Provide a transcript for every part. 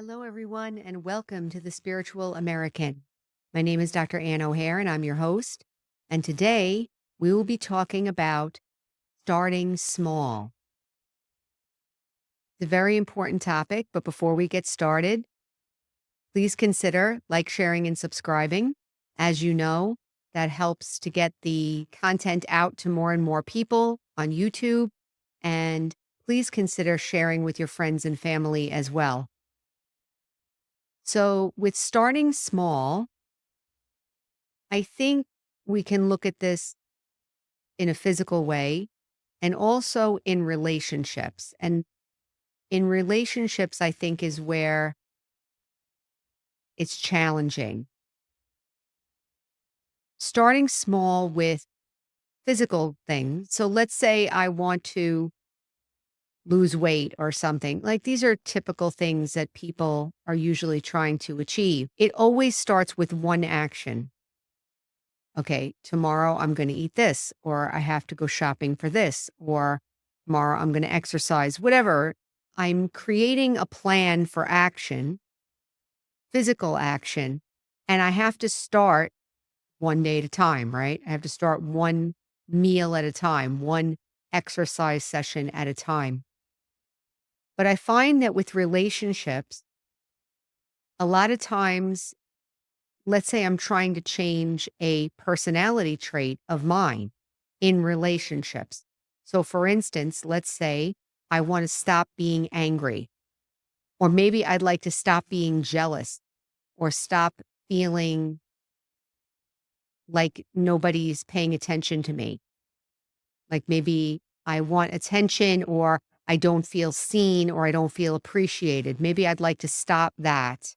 Hello, everyone, and welcome to the Spiritual American. My name is Dr. Ann O'Hare, and I'm your host. And today we will be talking about starting small. It's a very important topic, but before we get started, please consider like, sharing, and subscribing. As you know, that helps to get the content out to more and more people on YouTube. And please consider sharing with your friends and family as well. So, with starting small, I think we can look at this in a physical way and also in relationships. And in relationships, I think is where it's challenging. Starting small with physical things. So let's say I want to lose weight or something. Like these are typical things that people are usually trying to achieve. It always starts with one action. Okay, tomorrow I'm going to eat this, or I have to go shopping for this, or tomorrow I'm going to exercise, whatever. I'm creating a plan for action, physical action, and I have to start one day at a time, right? I have to start one meal at a time, one exercise session at a time. But I find that with relationships, a lot of times, let's say I'm trying to change a personality trait of mine in relationships. So, for instance, let's say I want to stop being angry, or maybe I'd like to stop being jealous or stop feeling like nobody's paying attention to me. Like maybe I want attention, or I don't feel seen, or I don't feel appreciated. Maybe I'd like to stop that.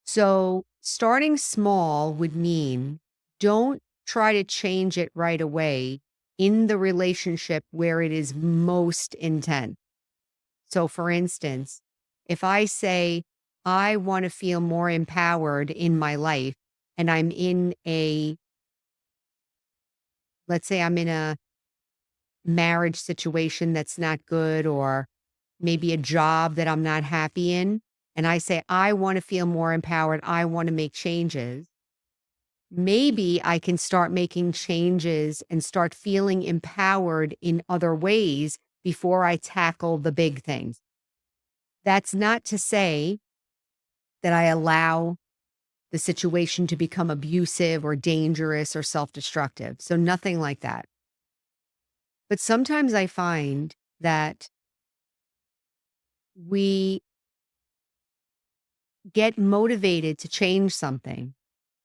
So, starting small would mean don't try to change it right away in the relationship where it is most intense. So, for instance, if I say, I want to feel more empowered in my life, and I'm in a, let's say I'm in a marriage situation that's not good, or maybe a job that I'm not happy in, and I say, I want to feel more empowered, I want to make changes. Maybe I can start making changes and start feeling empowered in other ways before I tackle the big things. That's not to say that I allow the situation to become abusive or dangerous or self destructive. So, nothing like that. But sometimes I find that we get motivated to change something,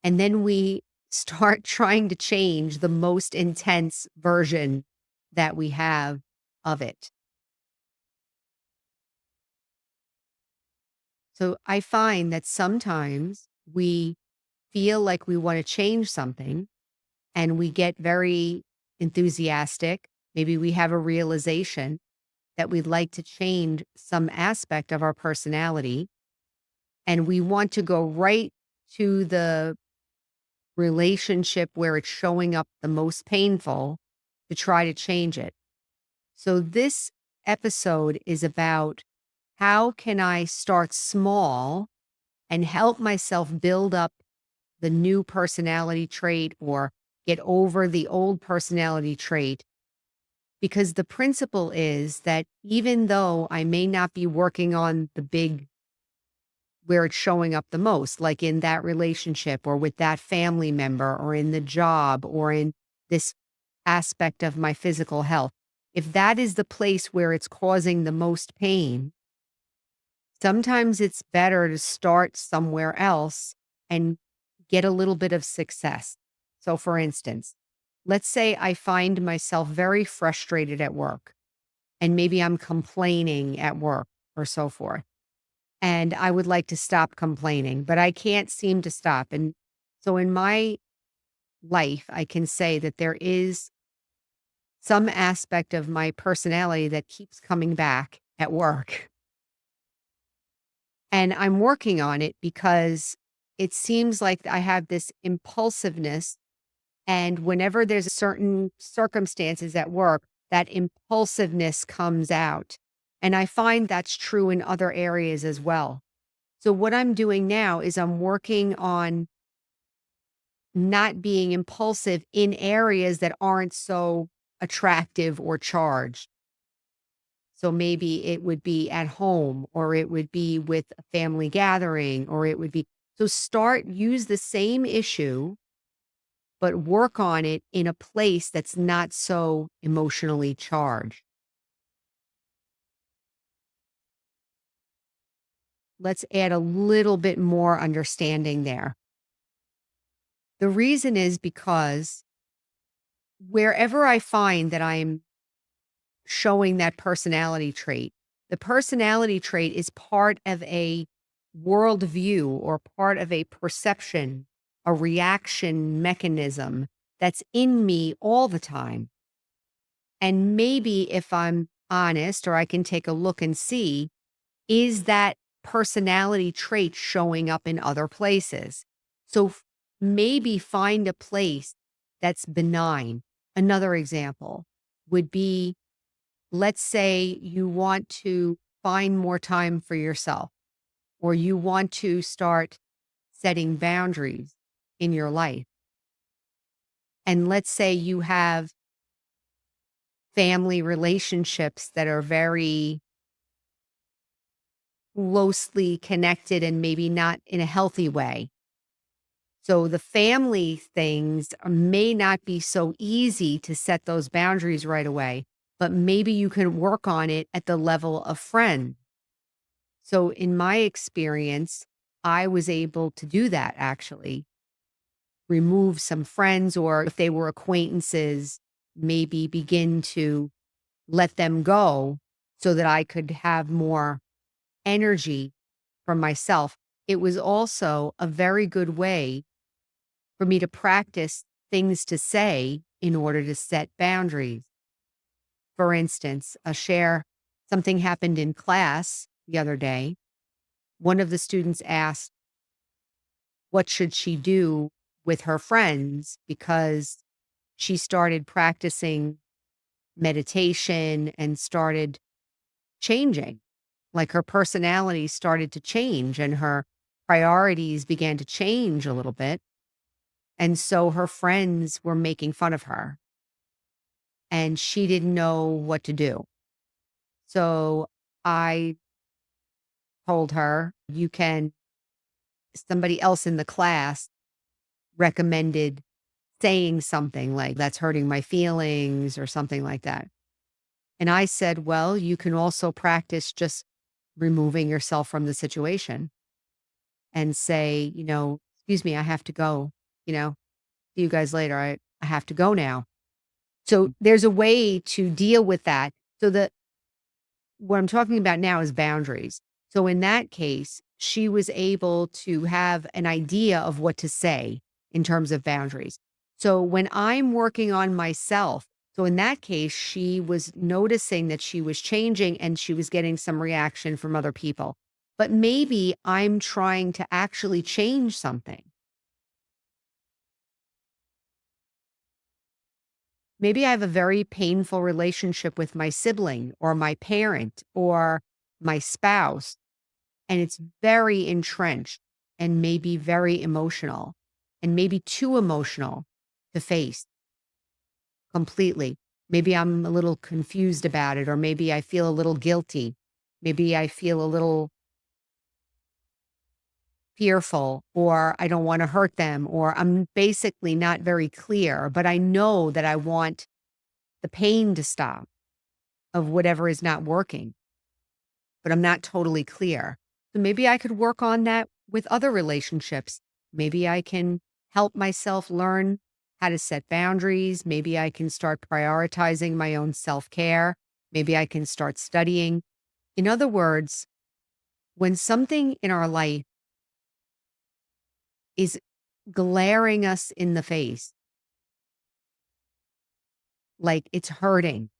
and then we start trying to change the most intense version that we have of it. So I find that sometimes we feel like we want to change something and we get very enthusiastic. Maybe we have a realization that we'd like to change some aspect of our personality, and we want to go right to the relationship where it's showing up the most painful to try to change it. So this episode is about how can I start small and help myself build up the new personality trait or get over the old personality trait. Because the principle is that even though I may not be working on the big where it's showing up the most, like in that relationship or with that family member or in the job or in this aspect of my physical health, if that is the place where it's causing the most pain, sometimes it's better to start somewhere else and get a little bit of success. So, for instance, let's say I find myself very frustrated at work and maybe I'm complaining at work or so forth. And I would like to stop complaining, but I can't seem to stop. And so in my life, I can say that there is some aspect of my personality that keeps coming back at work. And I'm working on it because it seems like I have this impulsiveness. And whenever there's certain circumstances at work, that impulsiveness comes out. And I find that's true in other areas as well. So what I'm doing now is I'm working on not being impulsive in areas that aren't so attractive or charged. So maybe it would be at home or it would be with a family gathering or it would be so use the same issue, but work on it in a place that's not so emotionally charged. Let's add a little bit more understanding there. The reason is because wherever I find that I'm showing that personality trait, the personality trait is part of a worldview or part of a perception, a reaction mechanism that's in me all the time. And maybe if I'm honest or I can take a look and see, is that personality trait showing up in other places? So maybe find a place that's benign. Another example would be, let's say you want to find more time for yourself, or you want to start setting boundaries in your life. And let's say you have family relationships that are very closely connected and maybe not in a healthy way. So the family things may not be so easy to set those boundaries right away, but maybe you can work on it at the level of friend. So in my experience, I was able to do that actually, remove some friends, or if they were acquaintances, maybe begin to let them go so that I could have more energy for myself. It was also a very good way for me to practice things to say in order to set boundaries. For instance, something happened in class the other day. One of the students asked, what should she do with her friends? Because she started practicing meditation and started changing. Like her personality started to change and her priorities began to change a little bit. And so her friends were making fun of her and she didn't know what to do. So I told her, somebody else in the class recommended saying something like, that's hurting my feelings or something like that. And I said, well, you can also practice just removing yourself from the situation and say, excuse me, I have to go, see you guys later. I have to go now. So there's a way to deal with that. So that what I'm talking about now is boundaries. So in that case, she was able to have an idea of what to say in terms of boundaries. So when I'm working on myself, so in that case, she was noticing that she was changing and she was getting some reaction from other people. But maybe I'm trying to actually change something. Maybe I have a very painful relationship with my sibling or my parent or my spouse, and it's very entrenched and maybe very emotional and maybe too emotional to face completely. Maybe I'm a little confused about it, or maybe I feel a little guilty. Maybe I feel a little fearful, or I don't want to hurt them, or I'm basically not very clear, but I know that I want the pain to stop of whatever is not working, but I'm not totally clear. So maybe I could work on that with other relationships. Maybe I can help myself learn how to set boundaries. Maybe I can start prioritizing my own self care. Maybe I can start studying. In other words, when something in our life is glaring us in the face, like it's hurting,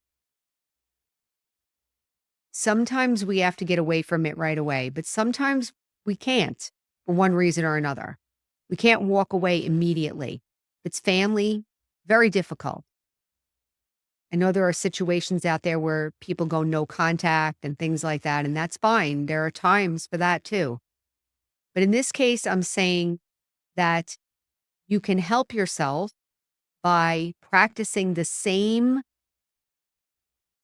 sometimes we have to get away from it right away, but sometimes we can't for one reason or another. We can't walk away immediately. If it's family, very difficult. I know there are situations out there where people go no contact and things like that, and that's fine. There are times for that too. But in this case, I'm saying that you can help yourself by practicing the same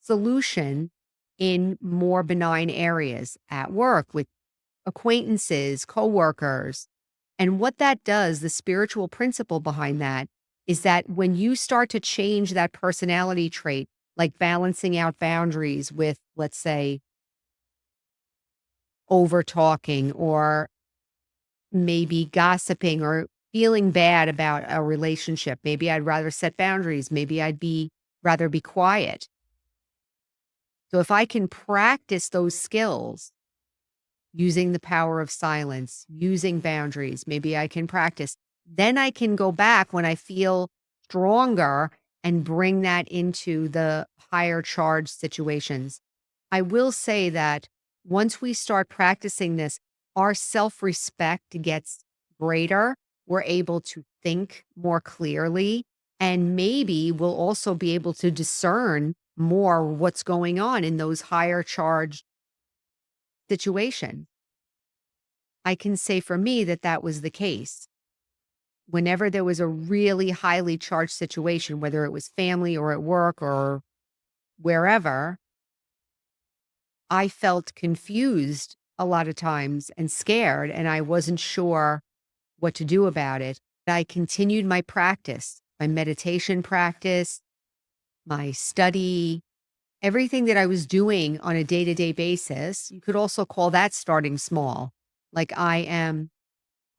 solution in more benign areas at work with acquaintances, coworkers. And what that does, the spiritual principle behind that is that when you start to change that personality trait, like balancing out boundaries with, let's say, over talking or maybe gossiping or feeling bad about a relationship. Maybe I'd rather set boundaries. Maybe rather be quiet. So if I can practice those skills, using the power of silence, using boundaries. Maybe I can practice. Then I can go back when I feel stronger and bring that into the higher charge situations. I will say that once we start practicing this, our self respect gets greater. We're able to think more clearly. And maybe we'll also be able to discern more what's going on in those higher charged situations. I can say for me that that was the case. Whenever there was a really highly charged situation, whether it was family or at work or wherever, I felt confused a lot of times and scared, and I wasn't sure what to do about it. I continued my practice, my meditation practice, my study, everything that I was doing on a day to day basis. You could also call that starting small. Like I am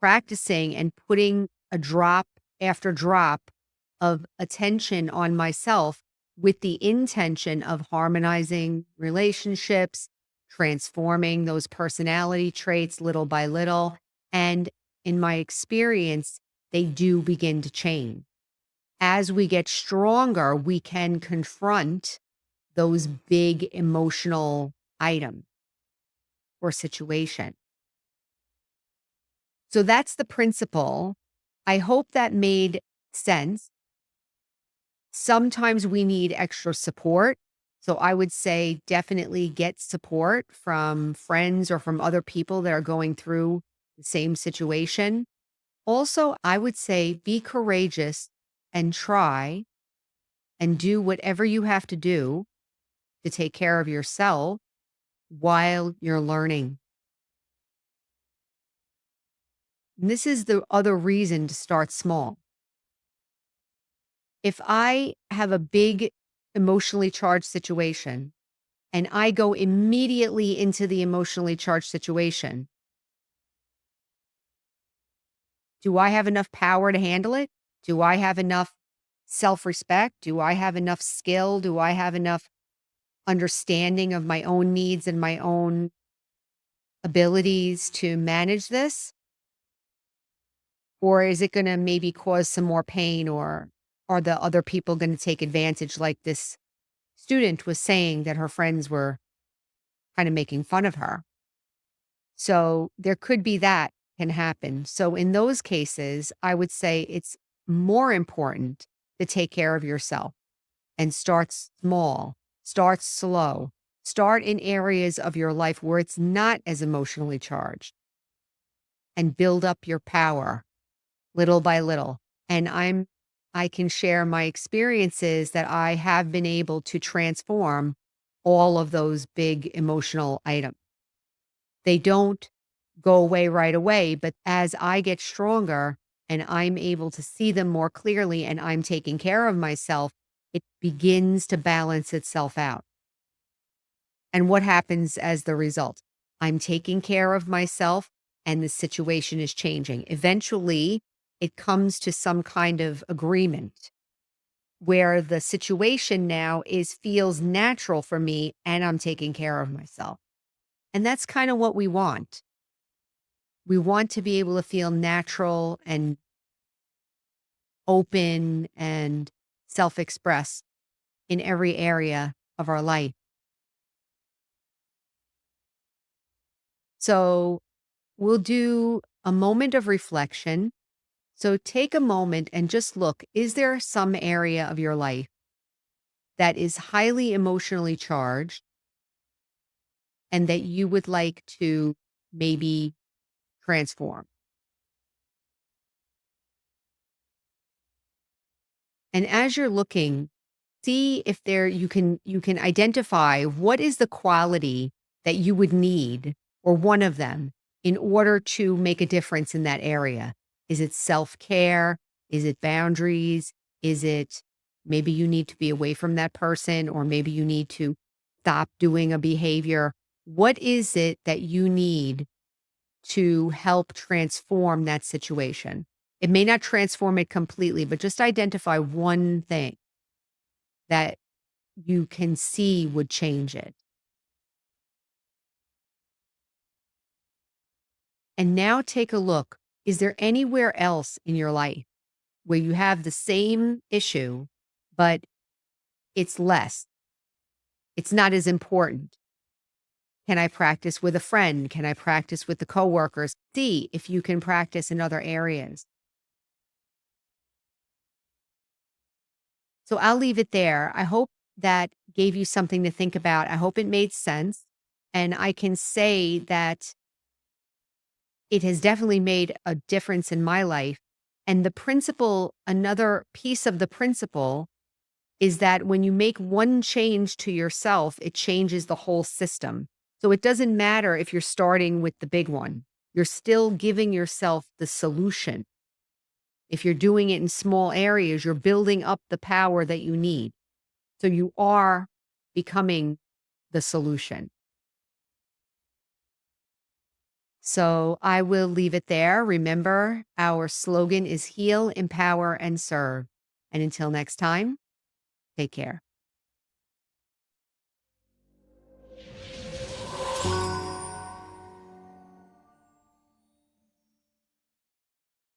practicing and putting a drop after drop of attention on myself with the intention of harmonizing relationships, transforming those personality traits little by little. And in my experience, they do begin to change. As we get stronger, we can confront those big emotional items or situation. So that's the principle. I hope that made sense. Sometimes we need extra support. So I would say definitely get support from friends or from other people that are going through the same situation. Also, I would say be courageous and try and do whatever you have to do to take care of yourself while you're learning. And this is the other reason to start small. If I have a big emotionally charged situation and I go immediately into the emotionally charged situation, do I have enough power to handle it? Do I have enough self respect? Do I have enough skill? Do I have enough understanding of my own needs and my own abilities to manage this? Or is it going to maybe cause some more pain, or are the other people going to take advantage like this student was saying that her friends were kind of making fun of her? So there could be that can happen. So in those cases, I would say it's more important to take care of yourself and start small, start slow, start in areas of your life where it's not as emotionally charged and build up your power little by little. And I can share my experiences that I have been able to transform all of those big emotional items. They don't go away right away, but as I get stronger and I'm able to see them more clearly and I'm taking care of myself, it begins to balance itself out. And what happens as the result? I'm taking care of myself and the situation is changing. Eventually, it comes to some kind of agreement where the situation now feels natural for me and I'm taking care of myself. And that's kind of what we want. We want to be able to feel natural and open and self-express in every area of our life. So we'll do a moment of reflection. So take a moment and just look, is there some area of your life that is highly emotionally charged and that you would like to maybe transform. And as you're looking, see if there you can identify what is the quality that you would need or one of them in order to make a difference in that area. Is it self-care? Is it boundaries? Is it maybe you need to be away from that person or maybe you need to stop doing a behavior? What is it that you need to help transform that situation? It may not transform it completely, but just identify one thing that you can see would change it. And now take a look. Is there anywhere else in your life where you have the same issue, but it's less? It's not as important. Can I practice with a friend? Can I practice with the coworkers? See if you can practice in other areas. So I'll leave it there. I hope that gave you something to think about. I hope it made sense. And I can say that it has definitely made a difference in my life. And the principle, another piece of the principle is that when you make one change to yourself, it changes the whole system. So it doesn't matter if you're starting with the big one, you're still giving yourself the solution. If you're doing it in small areas, you're building up the power that you need. So you are becoming the solution. So I will leave it there. Remember, our slogan is heal, empower, and serve. And until next time, take care.